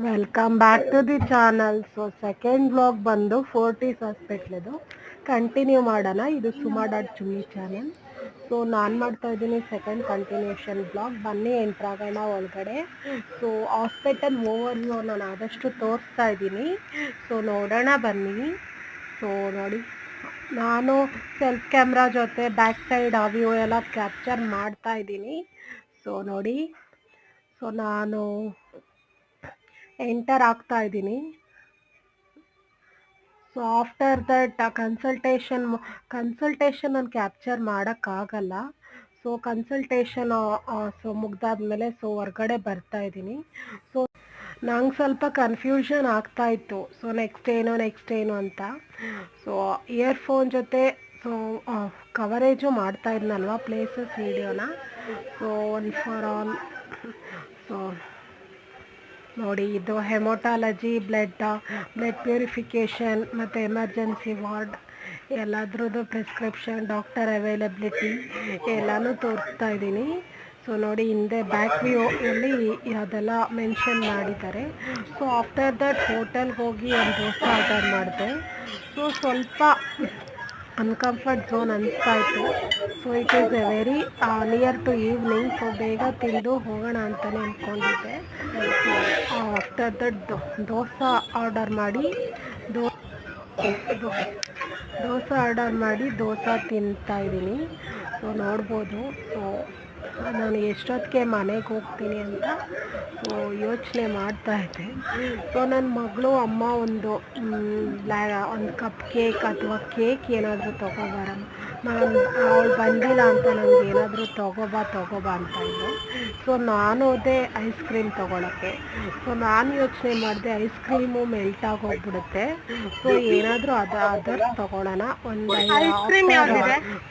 Welcome back to the channel. So second blog ಬಂದು Fortis hospital ಇದು continue ಮಾಡೋಣ. ಇದು Suma dot Chummi channel. So ನಾನು ಮಾಡ್ತಾ ಇದ್ದೀನಿ ಸೆಕೆಂಡ್ ಕಂಟಿನ್ಯೂಷನ್ ಬ್ಲಾಗ್. ಬನ್ನಿ ಎಂಟ್ರಾಗೋಣ ಒಳಗಡೆ. ಸೊ ಹಾಸ್ಪಿಟಲ್ ಓವರ್ ವ್ಯೂ ನಾನು ಆದಷ್ಟು ತೋರಿಸ್ತಾ ಇದ್ದೀನಿ. ಸೊ ನೋಡೋಣ ಬನ್ನಿ. ಸೊ ನೋಡಿ, ನಾನು ಸೆಲ್ಫ್ ಕ್ಯಾಮ್ರಾ ಜೊತೆ ಬ್ಯಾಕ್ ಸೈಡ್ ಆ ವ್ಯೂ ಎಲ್ಲ ಕ್ಯಾಪ್ಚರ್ ಮಾಡ್ತಾ ಇದ್ದೀನಿ. ಸೊ ನೋಡಿ, ಸೊ ನಾನು ಎಂಟರ್ ಆಗ್ತಾ ಇದ್ದೀನಿ. ಸೊ ಆಫ್ಟರ್ ದಟ್ ಕನ್ಸಲ್ಟೇಷನ್ ನಾನು ಕ್ಯಾಪ್ಚರ್ ಮಾಡೋಕ್ಕಾಗಲ್ಲ. ಸೊ ಕನ್ಸಲ್ಟೇಷನ್ ಸೊ ಮುಗ್ದಾದ್ಮೇಲೆ ಸೊ ಹೊರ್ಗಡೆ ಬರ್ತಾ ಇದ್ದೀನಿ. ಸೊ ನಂಗೆ ಸ್ವಲ್ಪ ಕನ್ಫ್ಯೂಷನ್ ಆಗ್ತಾ ಇತ್ತು. ಸೊ ನೆಕ್ಸ್ಟ್ ಏನು ಅಂತ. ಸೊ ಇಯರ್ಫೋನ್ ಜೊತೆ ಸೊ ಕವರೇಜು ಮಾಡ್ತಾ ಇದ್ನಲ್ವ ಪ್ಲೇಸಸ್ ವೀಡಿಯೋನ. So one for all. So ನೋಡಿ, ಇದು ಹೆಮೋಟಾಲಜಿ, ಬ್ಲಡ್ ಪ್ಯೂರಿಫಿಕೇಷನ್ ಮತ್ತು ಎಮರ್ಜೆನ್ಸಿ ವಾರ್ಡ್ ಎಲ್ಲದ್ರದ್ದು ಪ್ರಿಸ್ಕ್ರಿಪ್ಷನ್, ಡಾಕ್ಟರ್ ಅವೈಲಬಿಲಿಟಿ ಎಲ್ಲನೂ ತೋರಿಸ್ತಾ ಇದ್ದೀನಿ. ಸೊ ನೋಡಿ, ಹಿಂದೆ ಬ್ಯಾಕ್ ವ್ಯೂಯಲ್ಲಿ ಅದೆಲ್ಲ ಮೆನ್ಷನ್ ಮಾಡಿದ್ದಾರೆ. ಸೊ ಆಫ್ಟರ್ ದಟ್ ಹೋಟೆಲ್ಗೆ ಹೋಗಿ ಒಂದು ದೋಸೆ ಆರ್ಡರ್ ಮಾಡಿದೆ. ಸೊ ಸ್ವಲ್ಪ ಅನ್ಕಂಫರ್ಟ್ ಝೋನ್ ಅನಿಸ್ತಾ ಇತ್ತು. So it is a very near to evening. So ಬೇಗ ತಿಂದು ಹೋಗೋಣ ಅಂತಲೇ ಅಂದ್ಕೊಂಡಿದ್ದೆ. ಆಫ್ಟರ್ ದಟ್ ದೋಸೆ ಆರ್ಡರ್ ಮಾಡಿ ದೋಸೆ ತಿಂತಾ ಇದ್ದೀನಿ. ಸೊ ನೋಡ್ಬೋದು. ಸೊ ನಾನು ಎಷ್ಟೊತ್ತಿಗೆ ಮನೆಗೆ ಹೋಗ್ತೀನಿ ಅಂತ ಸೊ ಯೋಚನೆ ಮಾಡ್ತಾಯಿದ್ದೆ. ಸೊ ನನ್ನ ಮಗಳು ಅಮ್ಮ ಒಂದು ಕಪ್ ಕೇಕ್ ಅಥವಾ ಕೇಕ್ ಏನಾದರೂ ತೊಗೊಬಾರಮ್ಮ, ನಾನು ಅವಳು ಬಂದಿಲ್ಲ ಅಂತ ನನಗೆ ಏನಾದರೂ ತೊಗೊಬಾ ಅಂತ ಇದ್ದರು. ಸೊ ನಾನು ಹೋದೆ ಐಸ್ ಕ್ರೀಮ್ ತೊಗೊಳಕ್ಕೆ. ಸೊ ನಾನು ಯೋಚನೆ ಮಾಡಿದೆ ಐಸ್ ಕ್ರೀಮು ಮೆಲ್ಟ್ ಆಗೋಗ್ಬಿಡುತ್ತೆ. ಸೊ ಏನಾದರೂ ಅದರ್ಸ್ ತೊಗೊಳ್ಳೋಣ. ಒಂದು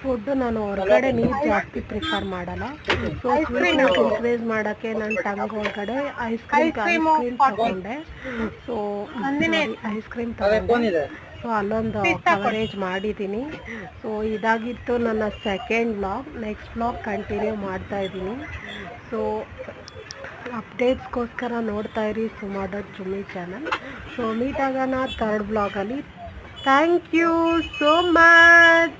ಫುಡ್ ನಾನು ಹೊರಗಡೆ ನೀರು ಜಾಸ್ತಿ ಪ್ರಿಫರ್ ಮಾಡಲ್ಲ. ಸೊ ಸ್ವೀಟ್ನೆಸ್ ಇನ್ಕ್ರೀಸ್ ಮಾಡೋಕ್ಕೆ ನಾನು ಟಂಗ್ ಒಳಗಡೆ ಐಸ್ ಕ್ರೀಮ್ ತೊಗೊಂಡೆ. ಸೊ ಐಸ್ ಕ್ರೀಮ್ ತೊಗೊಂಡೆ. ಸೊ ಅಲ್ಲೊಂದು ಕವರೇಜ್ ಮಾಡಿದ್ದೀನಿ. ಸೊ ಇದಾಗಿತ್ತು ನನ್ನ second blog. Next blog continue ಮಾಡ್ತಾ ಇದ್ದೀನಿ. ಸೊ ಅಪ್ಡೇಟ್ಸ್ಗೋಸ್ಕರ ನೋಡ್ತಾ ಇರಿ Suma dot Chummi channel. So meet ಆಗೋಣ ಥರ್ಡ್ ಬ್ಲಾಗಲ್ಲಿ. Thank you so much.